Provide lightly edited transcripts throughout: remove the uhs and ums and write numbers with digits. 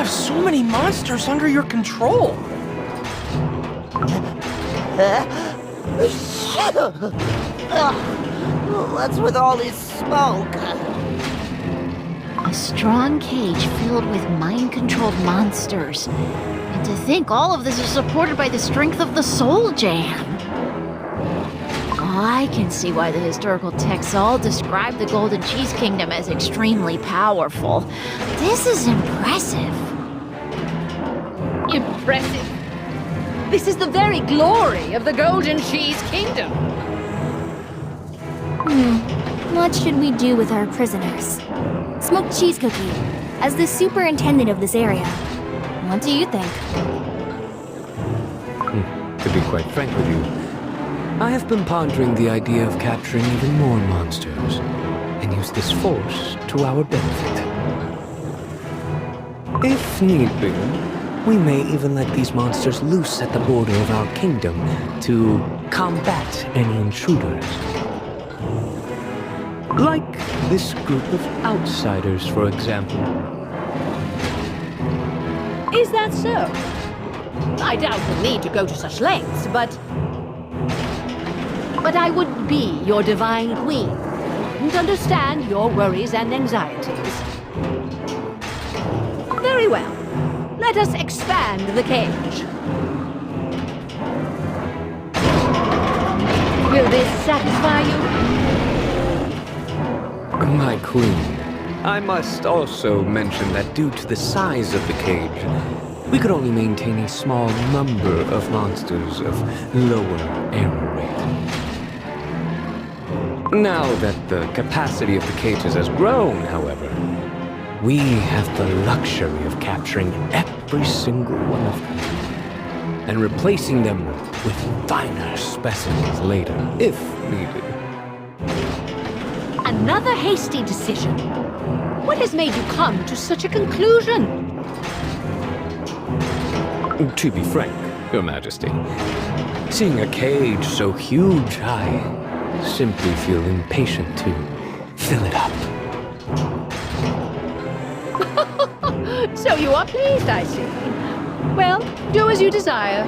have so many monsters under your control? What's with all this smoke? A strong cage filled with mind-controlled monsters. And to think all of this is supported by the strength of the Soul Jam. I can see why the historical texts all describe the Golden Cheese Kingdom as extremely powerful. This is impressive. Impressive? This is the very glory of the Golden Cheese Kingdom. What should we do with our prisoners? Smoked Cheese Cookie, as the superintendent of this area, what do you think? To be quite frank with you, I have been pondering the idea of capturing even more monsters and use this force to our benefit. If need be, we may even let these monsters loose at the border of our kingdom to combat any intruders. Like this group of outsiders, for example. Is that so? I doubt we'll need to go to such lengths, but I would be your divine queen and understand your worries and anxieties. Very well. Let us expand the cage. Will this satisfy you? My queen, I must also mention that due to the size of the cage, we could only maintain a small number of monsters of lower error rate. Now that the capacity of the cages has grown, however, we have the luxury of capturing every single one of them and replacing them with finer specimens later, if needed. Another hasty decision. What has made you come to such a conclusion? To be frank, Your Majesty, seeing a cage so huge, I simply feel impatient to fill it up. So you are pleased, I see. Well, do as you desire.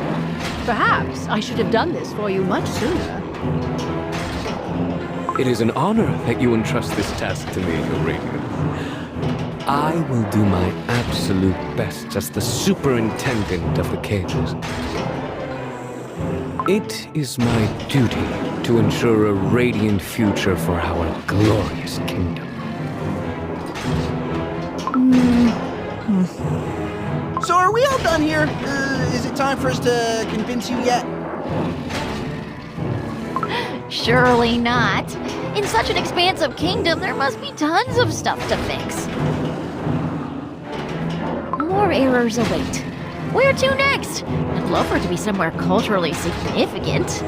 Perhaps I should have done this for you much sooner. It is an honor that you entrust this task to me, Your Radiance. I will do my absolute best as the superintendent of the cages. It is my duty to ensure a radiant future for our glorious kingdom. So are we all done here? Is it time for us to convince you yet? Surely not. In such an expansive kingdom, there must be tons of stuff to fix. More errors await. Where to next? I'd love for it to be somewhere culturally significant.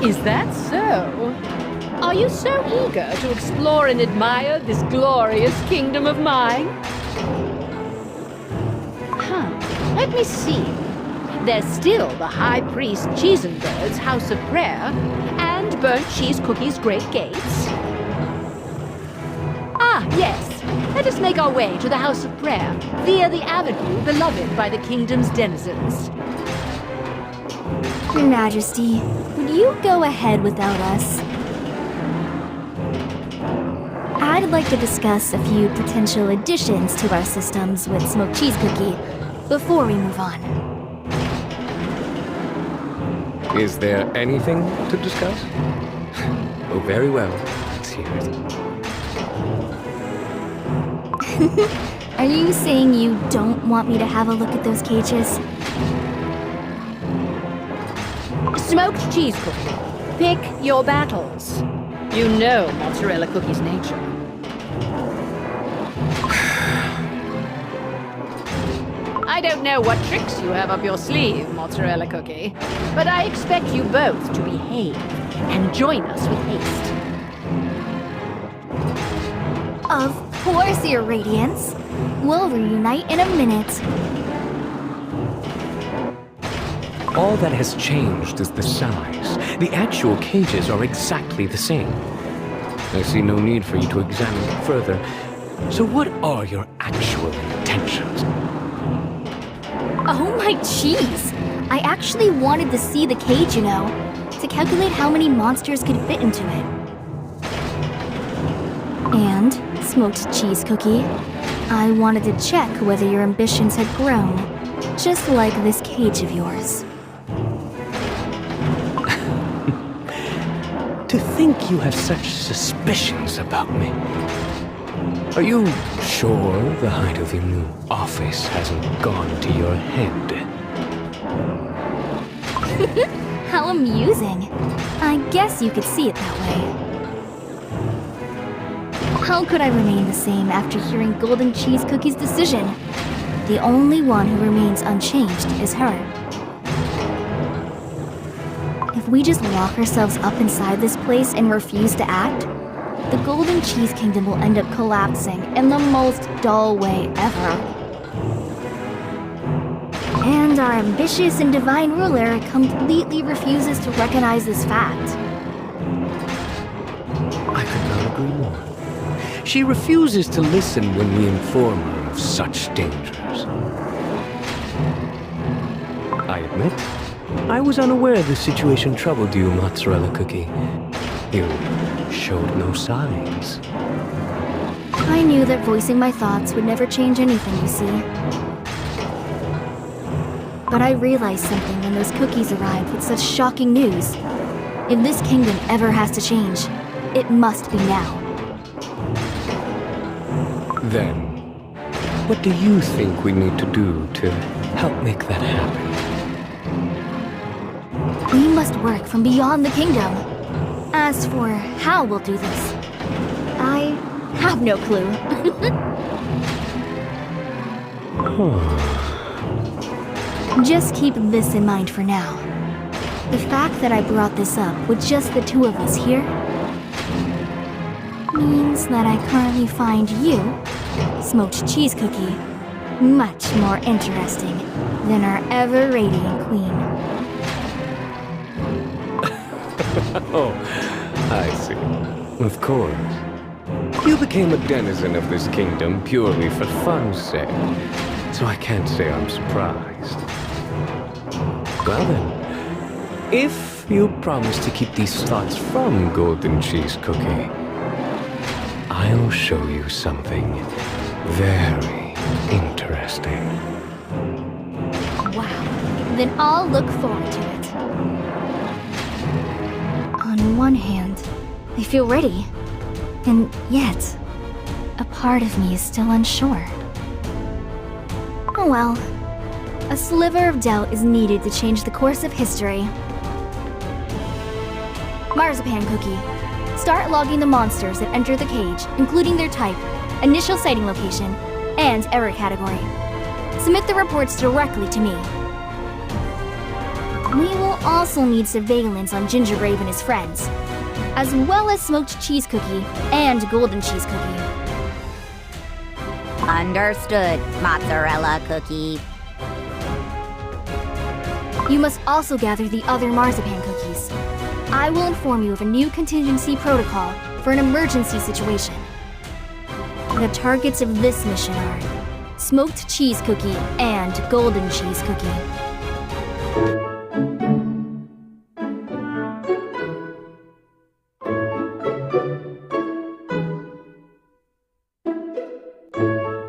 Is that so? Are you so eager to explore and admire this glorious kingdom of mine? Let me see. There's still the High Priest Cheesenbird's House of Prayer and Burnt Cheese Cookie's Great Gates. Ah, yes. Let us make our way to the House of Prayer via the avenue beloved by the kingdom's denizens. Your Majesty, would you go ahead without us? I'd like to discuss a few potential additions to our systems with Smoked Cheese Cookie before we move on. Is there anything to discuss? Oh, very well. Let's hear it. Are you saying you don't want me to have a look at those cages? Smoked Cheese Cookie. Pick your battles. You know Mozzarella Cookie's nature. I don't know what tricks you have up your sleeve, Mozzarella Cookie, but I expect you both to behave and join us with haste. Of course, Your Radiance. We'll reunite in a minute. All that has changed is the size. The actual cages are exactly the same. I see no need for you to examine it further. So what are your actual intentions? Oh my cheese! I actually wanted to see the cage, you know, to calculate how many monsters could fit into it. And, smoked cheese cookie, I wanted to check whether your ambitions had grown, just like this cage of yours. To think you have such suspicions about me. Are you sure the height of your new office hasn't gone to your head? How amusing. I guess you could see it that way. How could I remain the same after hearing Golden Cheese Cookie's decision? The only one who remains unchanged is her. If we just lock ourselves up inside this place and refuse to act, the Golden Cheese Kingdom will end up collapsing in the most dull way ever. And our ambitious and divine ruler completely refuses to recognize this fact. I could not agree more. She refuses to listen when we inform her of such dangers. I admit, I was unaware the situation troubled you, Mozzarella Cookie. You showed no signs. I knew that voicing my thoughts would never change anything, you see. But I realized something when those cookies arrived with such shocking news. If this kingdom ever has to change, it must be now. Then, what do you think we need to do to help make that happen? We must work from beyond the kingdom. As for how we'll do this, I have no clue. Just keep this in mind for now. The fact that I brought this up with just the two of us here means that I currently find you, Smoked Cheese Cookie, much more interesting than our ever-radiant queen. Oh, I see. Of course. You became a denizen of this kingdom purely for fun's sake, so I can't say I'm surprised. Well then, if you promise to keep these thoughts from Golden Cheese Cookie, I'll show you something very interesting. Wow. Then I'll look forward to it. On one hand, I feel ready. And yet, a part of me is still unsure. Oh well. A sliver of doubt is needed to change the course of history. Marzipan Cookie. Start logging the monsters that enter the cage, including their type, initial sighting location, and error category. Submit the reports directly to me. We will also need surveillance on Gingerbrave and his friends, as well as Smoked Cheese Cookie and Golden Cheese Cookie. Understood, Mozzarella Cookie. You must also gather the other marzipan cookies. I will inform you of a new contingency protocol for an emergency situation. The targets of this mission are Smoked Cheese Cookie and Golden Cheese Cookie.